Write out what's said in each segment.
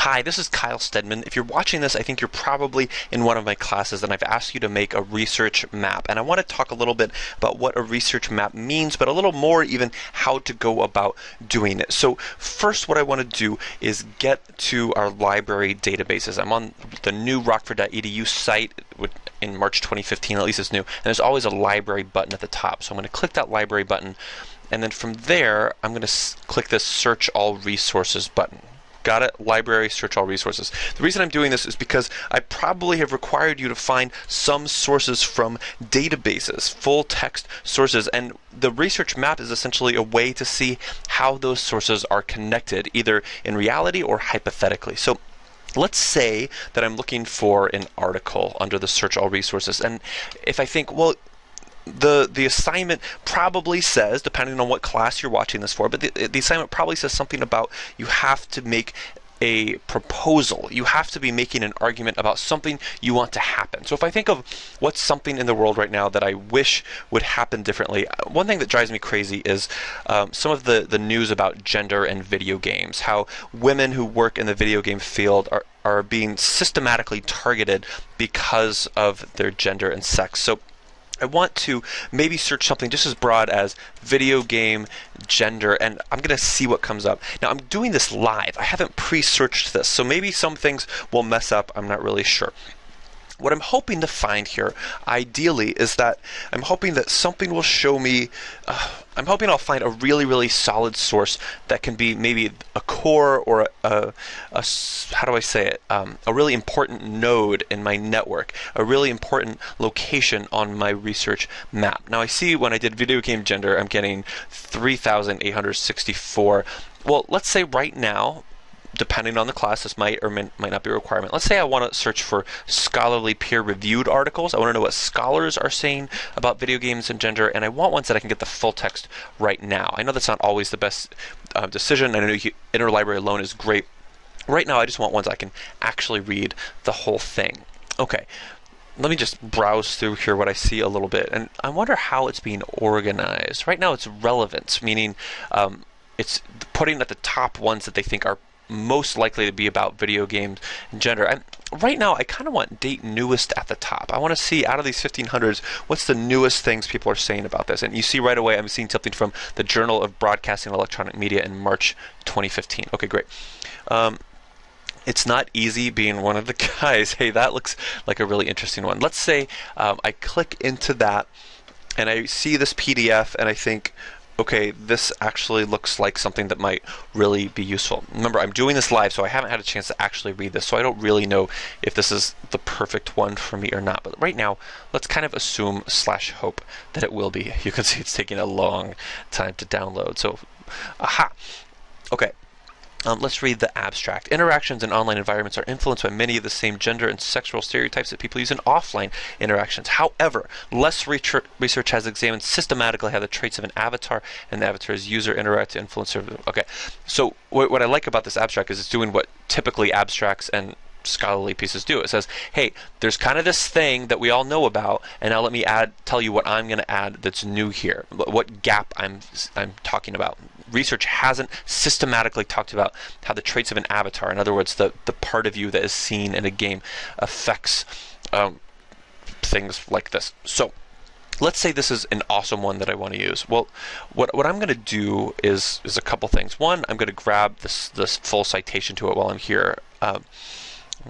Hi, this is Kyle Stedman. If you're watching this, I think you're probably in one of my classes, and I've asked you to make a research map. And I want to talk a little bit about what a research map means, but a little more even how to go about doing it. So first, what I want to do is get to our library databases. I'm on the new rockford.edu site in March 2015, at least it's new, and there's always a library button at the top. So I'm going to click that library button, and then from there, I'm going to click this Search All Resources button. Got it? Library, search all resources. The reason I'm doing this is because I probably have required you to find some sources from databases, full text sources, and the research map is essentially a way to see how those sources are connected, either in reality or hypothetically. So let's say that I'm looking for an article under the search all resources, and if I think, well, the assignment probably says, depending on what class you're watching this for, but the assignment probably says something about you have to make a proposal. You have to be making an argument about something you want to happen. So if I think of what's something in the world right now that I wish would happen differently, one thing that drives me crazy is some of the news about gender and video games, how women who work in the video game field are being systematically targeted because of their gender and sex. So I want to maybe search something just as broad as video game gender, and I'm going to see what comes up. Now, I'm doing this live. I haven't pre-searched this, so maybe some things will mess up. I'm not really sure. What I'm hoping to find here, ideally, is that I'm hoping that something will show me, I'm hoping I'll find a really, really solid source that can be maybe a core or how do I say it, a really important node in my network, a really important location on my research map. Now I see when I did video game gender, I'm getting 3,864. Well, let's say right now, depending on the class, this might or might not be a requirement. Let's say I want to search for scholarly peer-reviewed articles. I want to know what scholars are saying about video games and gender, and I want ones that I can get the full text right now. I know that's not always the best decision. I know interlibrary alone is great. Right now, I just want ones I can actually read the whole thing. Okay. Let me just browse through here what I see a little bit, and I wonder how it's being organized. Right now, it's relevance, meaning it's putting at the top ones that they think are most likely to be about video games and gender. And right now, I kind of want date newest at the top. I want to see out of these 1500s, what's the newest things people are saying about this. And you see right away, I'm seeing something from the Journal of Broadcasting and Electronic Media in March 2015. Okay, great. It's not easy being one of the guys. Hey, that looks like a really interesting one. Let's say I click into that and I see this PDF and I think, okay, this actually looks like something that might really be useful. Remember, I'm doing this live, so I haven't had a chance to actually read this, so I don't really know if this is the perfect one for me or not. But right now, let's kind of assume / hope that it will be. You can see it's taking a long time to download. So, aha. Okay. Let's read the abstract. Interactions in online environments are influenced by many of the same gender and sexual stereotypes that people use in offline interactions. However, less research has examined systematically how the traits of an avatar and the avatar's user interact to influence their... Okay, so what I like about this abstract is it's doing what typically abstracts and scholarly pieces do. It says, hey, there's kind of this thing that we all know about, and now let me tell you what I'm going to add that's new here, what gap I'm talking about. Research hasn't systematically talked about how the traits of an avatar, in other words, the part of you that is seen in a game, affects things like this. So let's say this is an awesome one that I want to use. Well, what I'm going to do is a couple things. One, I'm going to grab this full citation to it while I'm here. I'm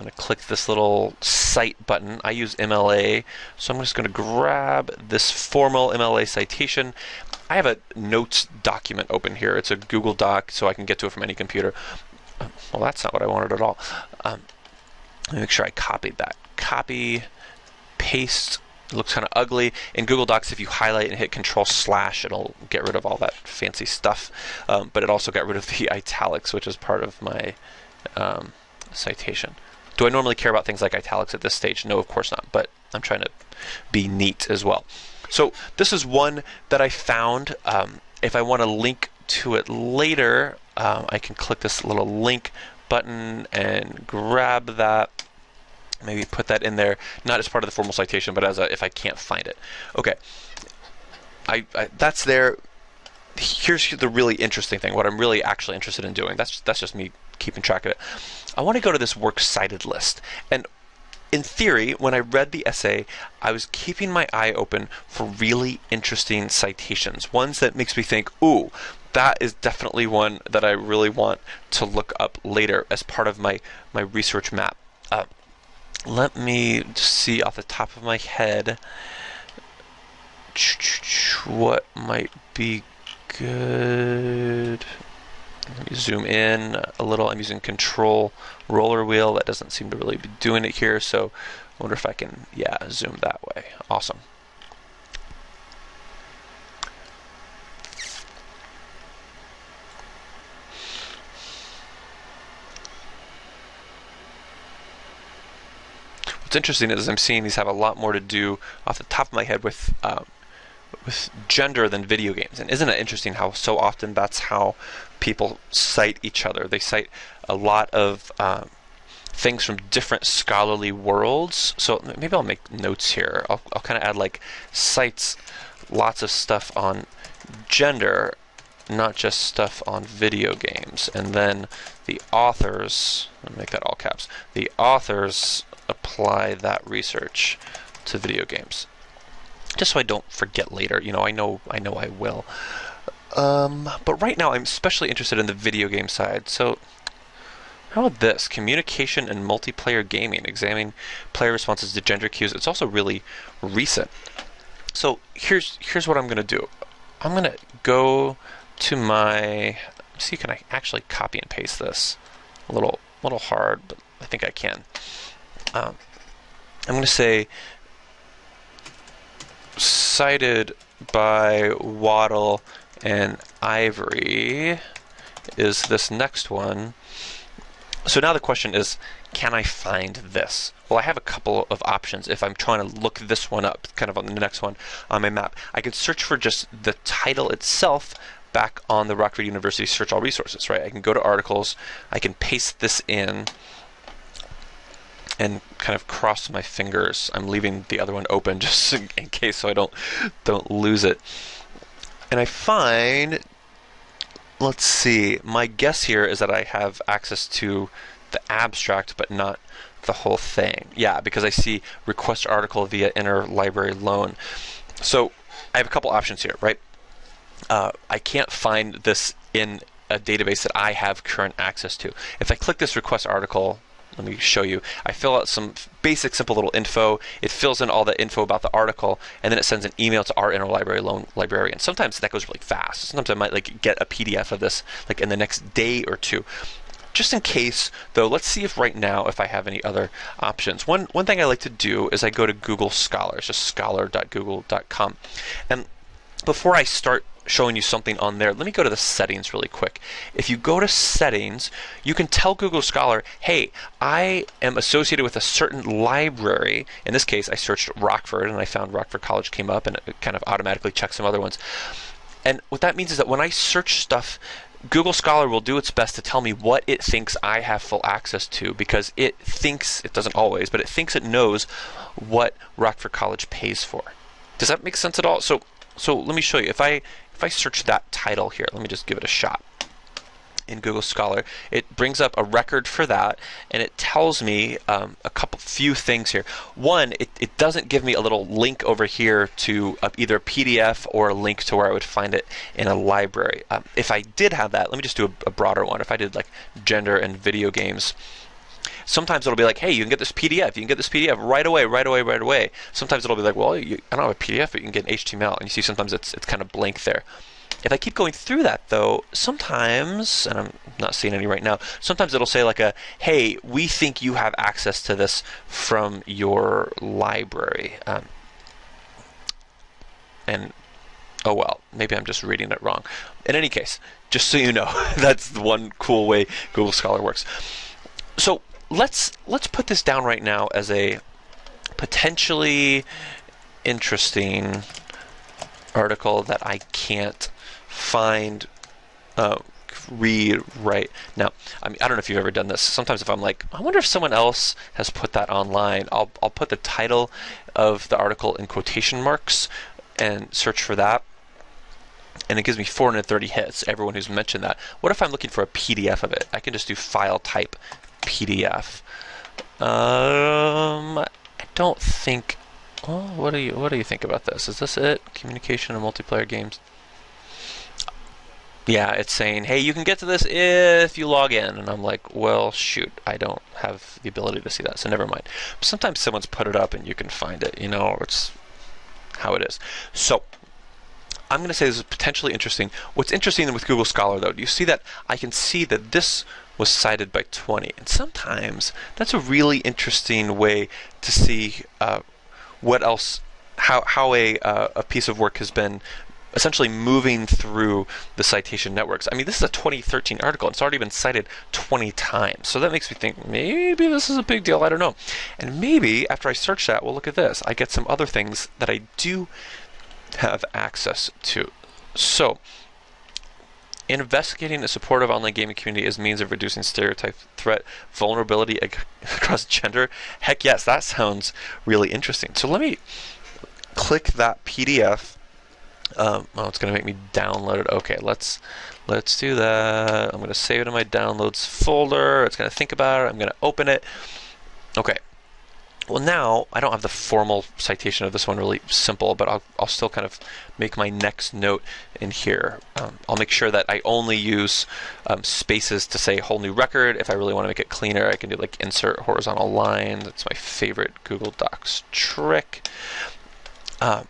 going to click this little cite button. I use MLA, so I'm just going to grab this formal MLA citation. I have a notes document open here. It's a Google Doc, so I can get to it from any computer. Well, that's not what I wanted at all. Let me make sure I copied that. Copy, paste. It looks kind of ugly. In Google Docs, if you highlight and hit Control/, it'll get rid of all that fancy stuff. But it also got rid of the italics, which is part of my citation. Do I normally care about things like italics at this stage? No, of course not. But I'm trying to be neat as well. So this is one that I found. If I want to link to it later, I can click this little link button and grab that. Maybe put that in there, not as part of the formal citation, but as if I can't find it. Okay, that's there. Here's the really interesting thing. What I'm really actually interested in doing. That's just me keeping track of it. I want to go to this works cited list. And in theory, when I read the essay, I was keeping my eye open for really interesting citations, ones that makes me think, ooh, that is definitely one that I really want to look up later as part of my research map. Let me just see off the top of my head what might be good. Let me zoom in a little. I'm using control roller wheel. That doesn't seem to really be doing it here, so I wonder if I can, yeah, zoom that way. Awesome. What's interesting is I'm seeing these have a lot more to do off the top of my head with gender than video games. And isn't it interesting how so often that's how people cite each other? They cite a lot of things from different scholarly worlds. So maybe I'll make notes here. I'll kind of add like cites lots of stuff on gender, not just stuff on video games. And then the authors, I'll make that all caps, the authors apply that research to video games. Just so I don't forget later. You know, I know I will. But right now I'm especially interested in the video game side. So how about this? Communication and multiplayer gaming, examining player responses to gender cues. It's also really recent. So here's what I'm going to do. I'm going to go to my, see, can I actually copy and paste this? A little hard, but I think I can. I'm going to say cited by Waddle and Ivory is this next one. So now the question is, can I find this? Well, I have a couple of options if I'm trying to look this one up, kind of on the next one on my map. I could search for just the title itself back on the Rockford University Search All Resources, right? I can go to articles, I can paste this in, and kind of cross my fingers. I'm leaving the other one open just in case so I don't lose it. And I find, let's see, my guess here is that I have access to the abstract but not the whole thing. Yeah, because I see request article via interlibrary loan. So I have a couple options here, right? I can't find this in a database that I have current access to. If I click this request article, let me show you. I fill out some basic, simple little info. It fills in all the info about the article, and then it sends an email to our interlibrary loan librarian. Sometimes that goes really fast. Sometimes I might like get a PDF of this like in the next day or two. Just in case, though, let's see if right now if I have any other options. One thing I like to do is I go to Google Scholar. It's just scholar.google.com. And before I start showing you something on there, let me go to the settings really quick. If you go to settings, you can tell Google Scholar, hey, I am associated with a certain library. In this case, I searched Rockford and I found Rockford College came up, and it kind of automatically checked some other ones. And what that means is that when I search stuff, Google Scholar will do its best to tell me what it thinks I have full access to, because it thinks, it doesn't always, but it thinks it knows what Rockford College pays for. Does that make sense at all? So let me show you. If I search that title here, let me just give it a shot. In Google Scholar, it brings up a record for that, and it tells me a few things here. One, it doesn't give me a little link over here to either a PDF or a link to where I would find it in a library. If I did have that, let me just do a broader one. If I did like gender and video games, sometimes it'll be like, hey, you can get this PDF. You can get this PDF right away. Sometimes it'll be like, well, I don't have a PDF, but you can get an HTML. And you see sometimes it's kind of blank there. If I keep going through that, though, sometimes, and I'm not seeing any right now, sometimes it'll say like hey, we think you have access to this from your library. And, oh well, maybe I'm just reading it wrong. In any case, just so you know, that's the one cool way Google Scholar works. So let's put this down right now as a potentially interesting article that I can't find, read right now. I mean, I don't know if you've ever done this. Sometimes if I'm like, I wonder if someone else has put that online, I'll put the title of the article in quotation marks and search for that. and it gives me 430 hits, everyone who's mentioned that. What if I'm looking for a PDF of it? I can just do file type PDF. I don't think... Well, what do you think about this? Is this it? Communication and multiplayer games. Yeah, it's saying, hey, you can get to this if you log in. And I'm like, well, shoot, I don't have the ability to see that, so never mind. But sometimes someone's put it up and you can find it, you know, it's how it is. So I'm going to say this is potentially interesting. What's interesting with Google Scholar, though, do you see that I can see that this was cited by 20? And sometimes that's a really interesting way to see what else, how a piece of work has been essentially moving through the citation networks. I mean, this is a 2013 article, and it's already been cited 20 times. So that makes me think maybe this is a big deal. I don't know. And maybe after I search that, well, look at this. I get some other things that I do have access to. So, investigating a supportive online gaming community as means of reducing stereotype, threat, vulnerability across gender. Heck yes, that sounds really interesting. So let me click that PDF. Oh, it's going to make me download it. Okay, let's do that. I'm going to save it in my downloads folder. It's going to think about it. I'm going to open it. Okay. Well, now I don't have the formal citation of this one, really simple, but I'll still kind of make my next note in here. I'll make sure that I only use spaces to say whole new record. If I really want to make it cleaner, I can do like insert horizontal line. That's my favorite Google Docs trick. And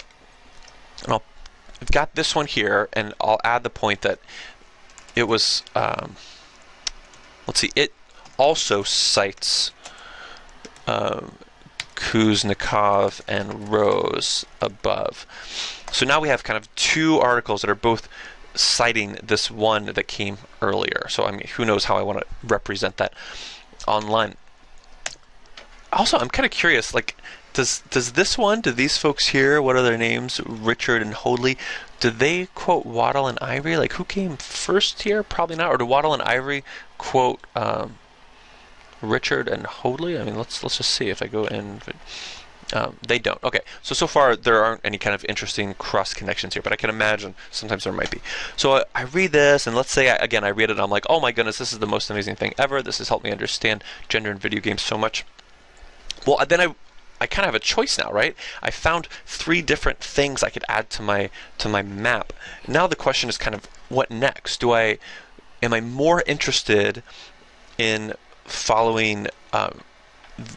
I've got this one here, and I'll add the point that it was, let's see, it also cites Kuznikov and Rose above. So now we have kind of two articles that are both citing this one that came earlier. So I mean, who knows how I want to represent that online. Also, I'm kind of curious, like, does this one, do these folks here, what are their names, Richard and Hoadley, do they quote Waddle and Ivory? Like, who came first here? Probably not. Or do Waddle and Ivory quote Richard and Hoadley? I mean, let's just see if I go in. They don't. Okay, so far there aren't any kind of interesting cross connections here, but I can imagine sometimes there might be. So I read this, and let's say I read it, and I'm like, oh my goodness, this is the most amazing thing ever. This has helped me understand gender in video games so much. Well, then I kind of have a choice now, right? I found 3 different things I could add to my map. Now the question is kind of, what next? Am I more interested in following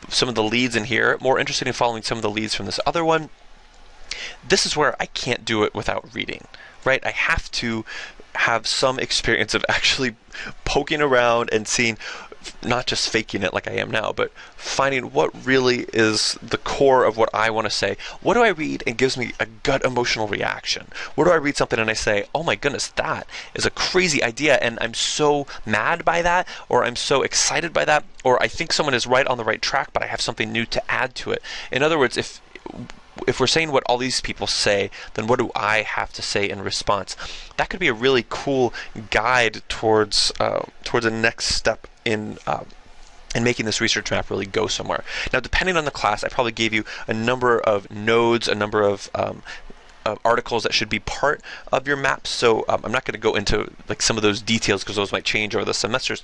some of the leads in here, more interested in following some of the leads from this other one? This is where I can't do it without reading, right? I have to have some experience of actually poking around and seeing, not just faking it like I am now, but finding what really is the core of what I want to say. What do I read and gives me a gut emotional reaction? Where do I read something and I say, oh my goodness, that is a crazy idea, and I'm so mad by that, or I'm so excited by that, or I think someone is right on the right track, but I have something new to add to it. In other words, if we're saying what all these people say, then what do I have to say in response? That could be a really cool guide towards a next step in making this research map really go somewhere. Now, depending on the class, I probably gave you a number of nodes, a number of articles that should be part of your maps. So I'm not going to go into like some of those details because those might change over the semesters.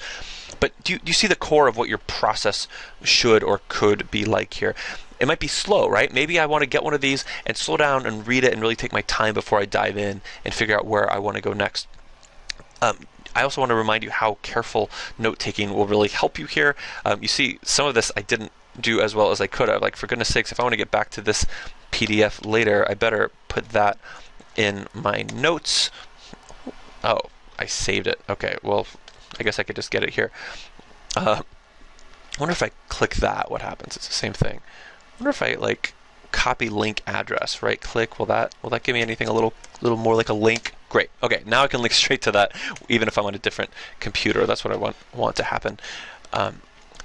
But do you see the core of what your process should or could be like here? It might be slow, right? Maybe I want to get one of these and slow down and read it and really take my time before I dive in and figure out where I want to go next. I also want to remind you how careful note-taking will really help you here. You see, some of this I didn't do as well as I could have. Like, for goodness sakes, if I want to get back to this PDF later, I better put that in my notes. Oh, I saved it. Okay, well, I guess I could just get it here. I wonder if I click that, what happens? It's the same thing. I wonder if I, like, copy link address, right click, will that give me anything a little more like a link? Great. Okay, now I can link straight to that even if I'm on a different computer. That's what I want to happen.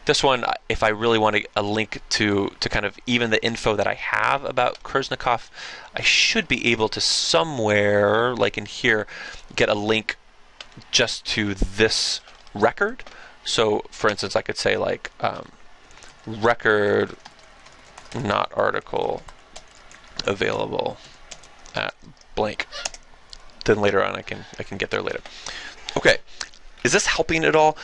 This one, if I really want a link to kind of even the info that I have about Kuznetsov, I should be able to somewhere, like in here, get a link just to this record. So, for instance, I could say like record not article available at blank then later on I can get there later. Okay, is this helping at all?